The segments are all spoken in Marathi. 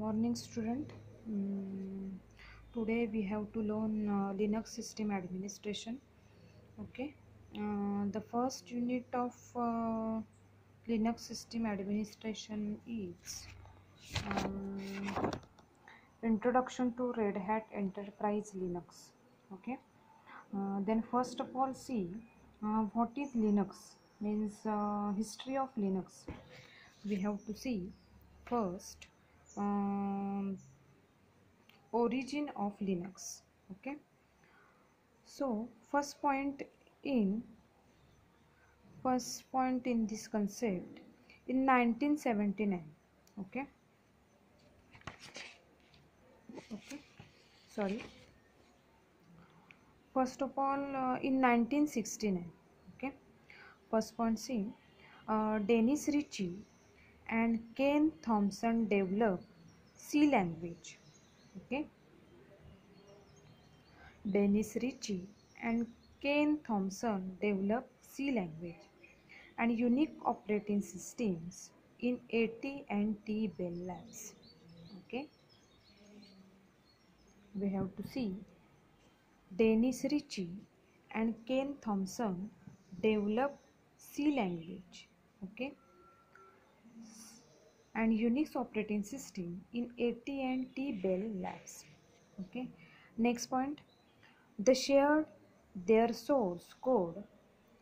Morning student. Today we have to learn Linux system administration. Okay. The first unit of Linux system administration is um, Introduction to Red Hat Enterprise Linux. Okay. Then first of all, see what is Linux, means history of Linux. We have to see first origin of Linux. Okay, so first point in this concept in 1979. Okay, sorry, first of all in 1969. Okay, first point, see Dennis Ritchie and Ken Thompson developed C language. Okay, Dennis Ritchie and Ken Thompson developed C language and unique operating systems in AT&T Bell Labs. Okay, we have to see Dennis Ritchie and Ken Thompson developed C language. Okay, and Unix operating system in AT&T Bell Labs. Okay, next point, they shared their source code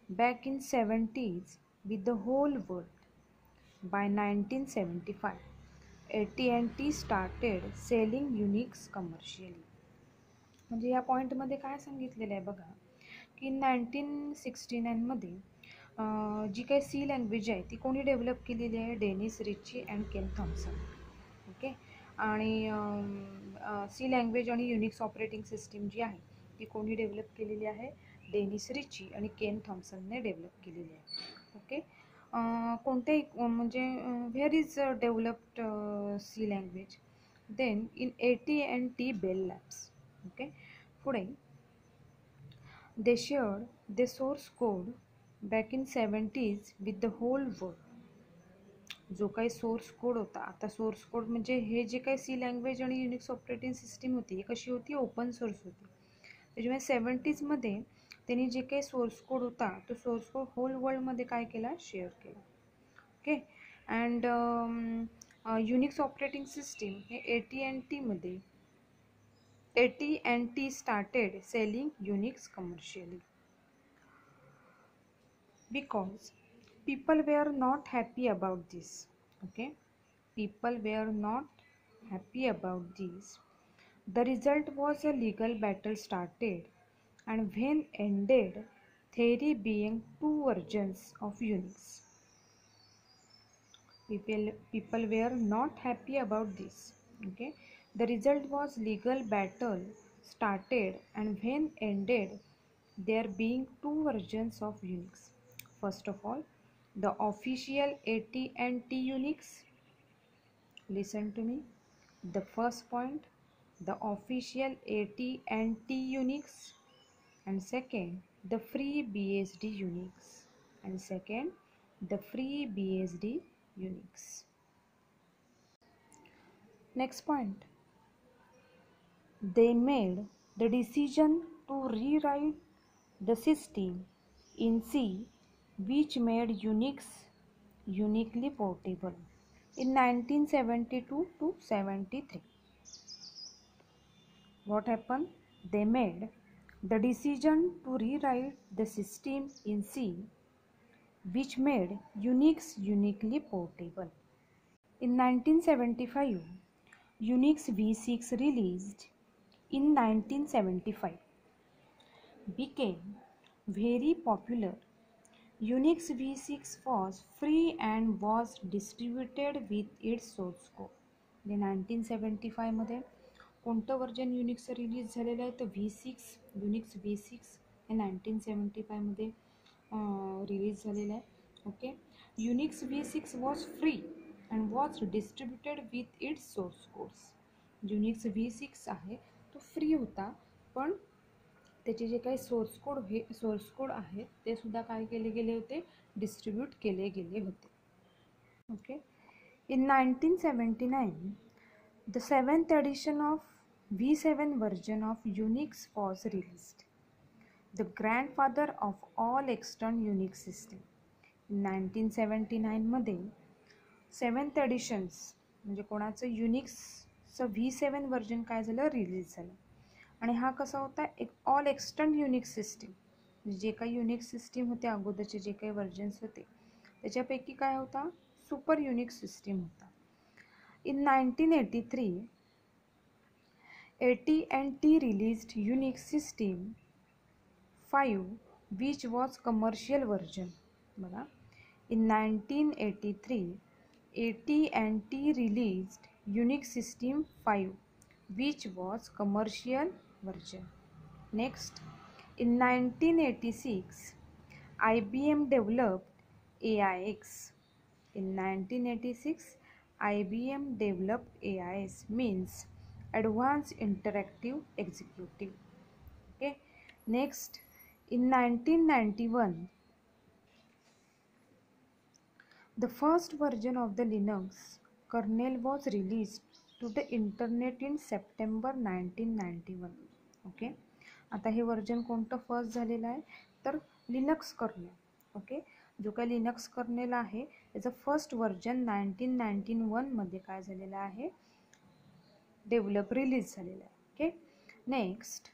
back in 70s with the whole world. By 1975, AT&T started selling Unix commercially. म्हणजे या पॉईंटमध्ये काय सांगितलेलं आहे बघा की 1969 मध्ये जी काही सी लँग्वेज आहे ती कोणी डेव्हलप केलेली आहे, Dennis Ritchie and Ken Thompson. Okay, आणि सी लँग्वेज आणि युनिक्स ऑपरेटिंग सिस्टीम जी आहे ती कोणी डेव्हलप केलेली आहे, डेनिस रिची आणि केन थॉम्सनने डेव्हलप केलेली आहे. ओके, कोणत्याही म्हणजे where is developed C language, then in AT&T Bell Labs. Okay, पुढे they shared the source code back in 70s with the whole world. जो काही सोर्स कोड होता, आता सोर्स कोड म्हणजे हे जे काही सी लँग्वेज आणि युनिक्स ऑपरेटिंग सिस्टीम होती ही कशी होती, ओपन सोर्स होती. त्याच्यामुळे 70sमध्ये त्यांनी जे काही सोर्स कोड होता तो सोर्स कोड होल वर्ल्डमध्ये काय केला, शेअर केला. Okay, and Unix operating system हे AT&T started selling Unix commercially because people were not happy about this. Okay, people were not happy about this. The result was a legal battle started, and when ended, theory being two versions of Unix. People were not happy about this. Okay, the result was legal battle started, and when ended, there being two versions of Unix. First of all, the official AT&T Unix. Listen to me. The first point, the official AT&T Unix, and second, the free BSD Unix, and second, the free BSD Unix. Next point, they made the decision to rewrite the system in C, which made Unix uniquely portable in 1972 to 73. What happened? They made the decision to rewrite the system in C, which made Unix uniquely portable. In 1975, Unix v6 released in 1975 became very popular. Unix v6 was free and was distributed with its source code. 1975 मध्ये कोणतं वर्जन युनिक्सचं रिलीज झालेलं आहे तर V6, युनिक्स V6 हे 1975 मध्ये रिलीज झालेलं आहे. Okay, Unix V6 was free and was distributed with its source codes. Unix V6 आहे तो फ्री होता, पण त्याचे जे काही सोर्स कोड आहेत ते सुद्धा काय केले गेले होते, डिस्ट्रीब्यूट केले गेले होते. Okay, in 1979 The seventh edition of V7 version of Unix was released, the grandfather of all extant Unix system. 1979 मध्ये सेवन्थ एडिशन्स म्हणजे कोणाचं युनिक्सचं V7 वर्जन काय झालं, रिलीज झालं. आणि हा कसा होता, एक ऑल एक्सटर्न युनिक्स सिस्टीम, जे काही युनिक्स सिस्टीम होते अगोदरचे जे काही वर्जन्स होते त्याच्यापैकी काय होता, सुपर युनिक्स सिस्टीम होता. In 1983 AT&T released Unix System 5 which was commercial version. बघा, in 1983 AT&T released Unix System 5 which was commercial version. Next, in 1986 IBM developed AIX. In 1986 IBM developed AIX, means Advanced Interactive Executive. Okay. Next, in 1991 the first version of the Linux kernel was released to the internet in September 1991. Okay, आता हे वर्जन कोणतं फर्स्ट झालेलं आहे, तर लिनक्स कर्नेल. ओके, जो काही लिनक्स कर्नेल आहे त्याचं फर्स्ट वर्जन 1991 मध्ये काय झालेलं आहे, डेव्हलप रिलीज झालेलं आहे. Okay. Next,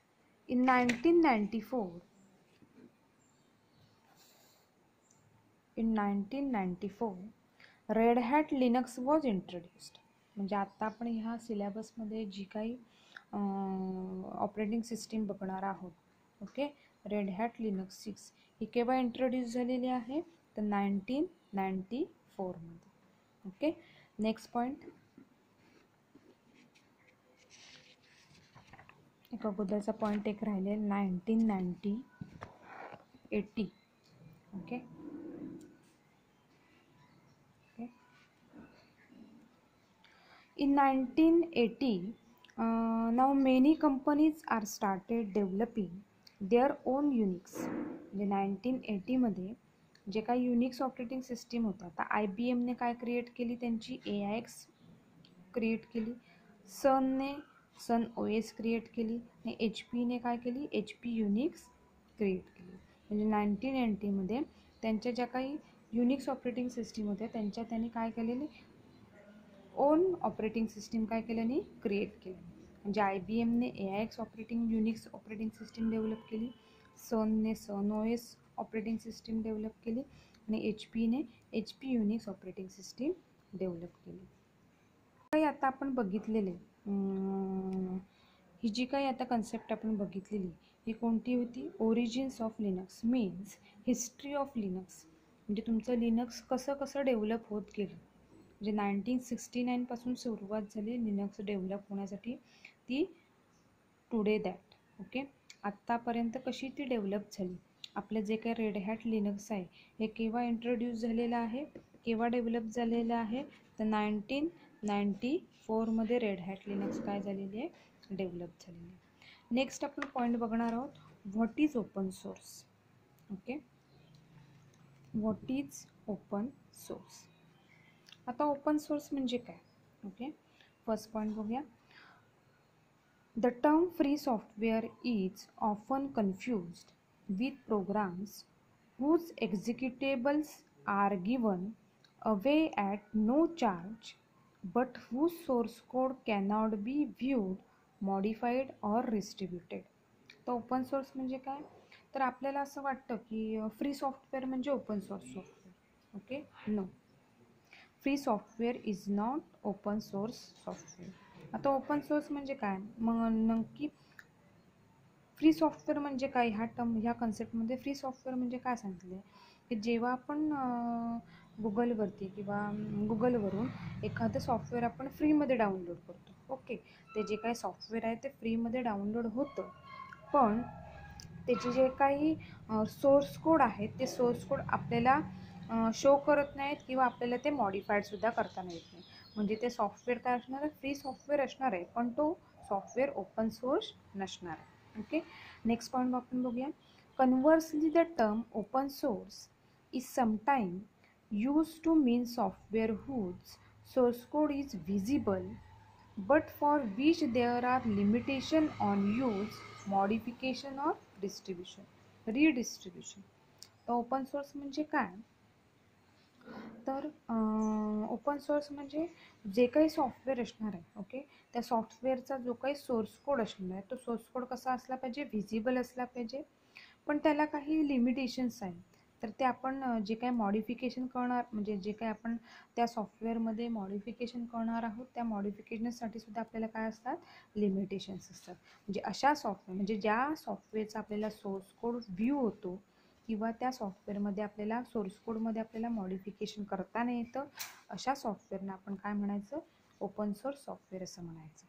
in 1994 red hat Linux was introduced. म्हणजे आत्ता आपण ह्या सिलेबसमध्ये जी काही ऑपरेटिंग सिस्टीम बघणार आहोत, ओके, रेड हॅट लिनक्स 6 ही केव्हा इंट्रोड्यूस झालेली आहे, तर 1994 मध्ये. ओके. नेक्स्ट पॉईंट, एक अगोदरचा पॉईंट एक राहिले 1980. Okay. In 1980, now many companies are started developing their own Unix. म्हणजे 1980 मध्ये जे काही युनिक्स ऑपरेटिंग सिस्टीम होता, आता IBMने काय क्रिएट केली, त्यांची AIX क्रिएट केली, सनने सन OS क्रिएट केली आणि HPने काय केली, HP युनिक्स क्रिएट केली. म्हणजे 1980 मध्ये त्यांच्या ज्या काही युनिक्स ऑपरेटिंग सिस्टीम होत्या त्यांनी काय केलेले, ओन ऑपरेटिंग सिस्टीम काय केल्याने क्रिएट केलं. म्हणजे IBMने AIX operating Unix operating system develop केली, सनने सन OS ऑपरेटिंग सिस्टीम डेव्हलप केली आणि HPने HP Unix operating system develop केली. काही आता आपण बघितलेले ही जी काही आता कन्सेप्ट आपण बघितलेली ही कोणती होती, origins of Linux, means history of Linux. म्हणजे तुमचं लिनक्स कसं कसं डेव्हलप होत गेलं. म्हणजे 1969 पासून सुरुवात झाली लिनक्स डेव्हलप होण्यासाठी, ती टुडे दॅट. ओके, आत्तापर्यंत कशी ती डेव्हलप झाली. आपलं जे काही रेड हॅट लिनक्स आहे हे केव्हा इंट्रोड्यूस झालेलं आहे, केव्हा डेव्हलप झालेलं आहे, तर 1994 मध्ये रेड हॅट लिनक्स काय झालेली आहे, डेव्हलप झालेली आहे. नेक्स्ट आपण पॉईंट बघणार आहोत, what is open source. Okay, what is open source. आता ओपन सोर्स म्हणजे काय. ओके, फर्स्ट पॉईंट बघूया. The term free software is often confused with programs whose executables are given away at no charge but whose source code cannot be viewed, modified or distributed. तर ओपन सोर्स म्हणजे काय, तर आपल्याला असं वाटतं की फ्री सॉफ्टवेअर म्हणजे open source software. Okay, no, free software is not open source software. आता ओपन सोर्स म्हणजे काय, मग नक्की फ्री सॉफ्टवेअर म्हणजे काय, ह्या कन्सेप्टमध्ये फ्री सॉफ्टवेअर म्हणजे काय सांगितलं की जेव्हा आपण गुगलवरती किंवा गुगलवरून एखादं सॉफ्टवेअर आपण फ्रीमध्ये डाउनलोड करतो. ओके, ते जे काही सॉफ्टवेअर आहे ते फ्रीमध्ये डाउनलोड होतं, पण त्याचे जे काही सोर्स कोड आहेत ते सोर्स कोड आपल्याला शो करत नाहीत किंवा आपल्याला ते मॉडिफाईडसुद्धा करता येत नाही. म्हणजे ते सॉफ्टवेअर काय असणार आहे, फ्री सॉफ्टवेअर असणार आहे, पण तो सॉफ्टवेअर ओपन सोर्स नसणार आहे. ओके, नेक्स्ट पॉईंट आपण बघूया. Conversely the term open source is sometime used to mean software whose source code is visible but for which there are limitation on use, modification or redistribution. तर ओपन सोर्स म्हणजे काय? तर ओपन सोर्स म्हणजे जे काही सॉफ्टवेअर असणार आहे, ओके, त्या सॉफ्टवेअरचा जो काही सोर्स कोड असणार आहे तो सोर्स कोड कसा असला पाहिजे? व्हिजिबल असला पाहिजे, पण त्याला काही लिमिटेशन्स आहेत. तर ते आपण जे काही मॉडिफिकेशन करणार, म्हणजे जे काही आपण त्या सॉफ्टवेअरमध्ये मॉडिफिकेशन करणार आहोत, त्या मॉडिफिकेशनसाठी सुद्धा आपल्याला काय असतात? लिमिटेशन्स असतात. म्हणजे अशा सॉफ्टवेअर, म्हणजे ज्या सॉफ्टवेअरचा आपल्याला सोर्स कोड व्ह्यू होतो किंवा त्या सॉफ्टवेअरमध्ये आपल्याला सोर्स कोडमध्ये आपल्याला मॉडिफिकेशन करता नाही येतं, अशा सॉफ्टवेअरना आपण काय म्हणायचं? ओपन सोर्स सॉफ्टवेअर असं म्हणायचं.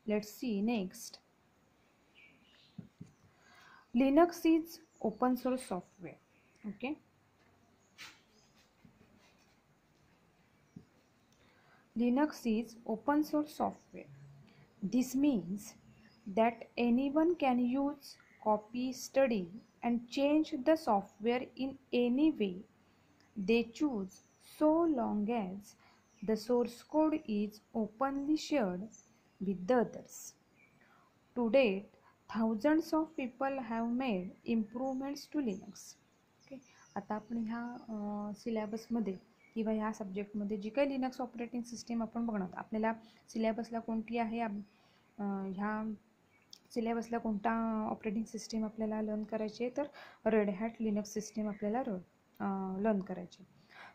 Let's see next. Linux is open source software. Okay, Linux is open source software. This means that anyone can use, copy, study, and change the software in any way they choose, so long as the source code is openly shared with the others. To date, thousands of people have made improvements to Linux. Okay, आता आपण ह्या सिलेबसमध्ये किंवा ह्या सब्जेक्टमध्ये जी काही लिनक्स ऑपरेटिंग सिस्टीम आपण बघणार, आपल्याला सिलेबसला कोणती आहे, ह्या सिलेबसला कोणता ऑपरेटिंग सिस्टीम आपल्याला लर्न करायची आहे? तर रेड हॅट लिनक्स सिस्टीम आपल्याला लर्न करायची.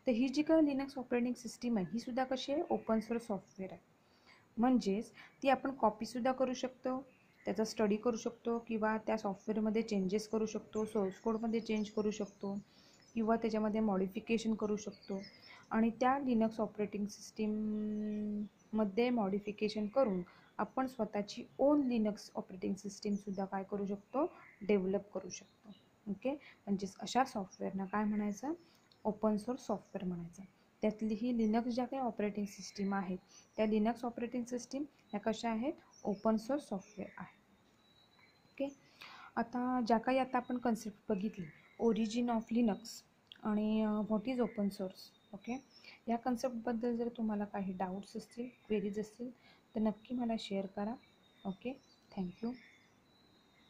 तर ही जी काही लिनक्स ऑपरेटिंग सिस्टीम आहे ही सुद्धा कशी आहे? ओपन सोर्स सॉफ्टवेअर आहे. म्हणजेच ती आपण कॉपीसुद्धा करू शकतो, त्याचा स्टडी करू शकतो, किंवा त्या सॉफ्टवेअरमध्ये चेंजेस करू शकतो, सोर्स कोडमध्ये चेंज करू शकतो, किंवा त्याच्यामध्ये मॉडिफिकेशन करू शकतो, आणि त्या लिनक्स ऑपरेटिंग सिस्टीममध्ये मॉडिफिकेशन करून आपण स्वतःची ओन लिनक्स ऑपरेटिंग सिस्टीमसुद्धा काय करू शकतो? डेव्हलप करू शकतो. ओके, म्हणजेच अशा सॉफ्टवेअरना काय म्हणायचं? ओपन सोर्स सॉफ्टवेअर म्हणायचं. त्यातली ही लिनक्स ज्या काही ऑपरेटिंग सिस्टीम आहेत त्या लिनक्स ऑपरेटिंग सिस्टीम ह्या कशा आहेत? ओपन सोर्स सॉफ्टवेअर आहे. ओके, आता ज्या काही आता आपण कन्सेप्ट बघितली, ओरिजिन ऑफ लिनक्स आणि what is open source, okay, या कन्सेप्टबद्दल जर तुम्हाला काही डाऊट्स असतील, क्वेरीज असतील तर नक्की मला शेअर करा. Okay, thank you.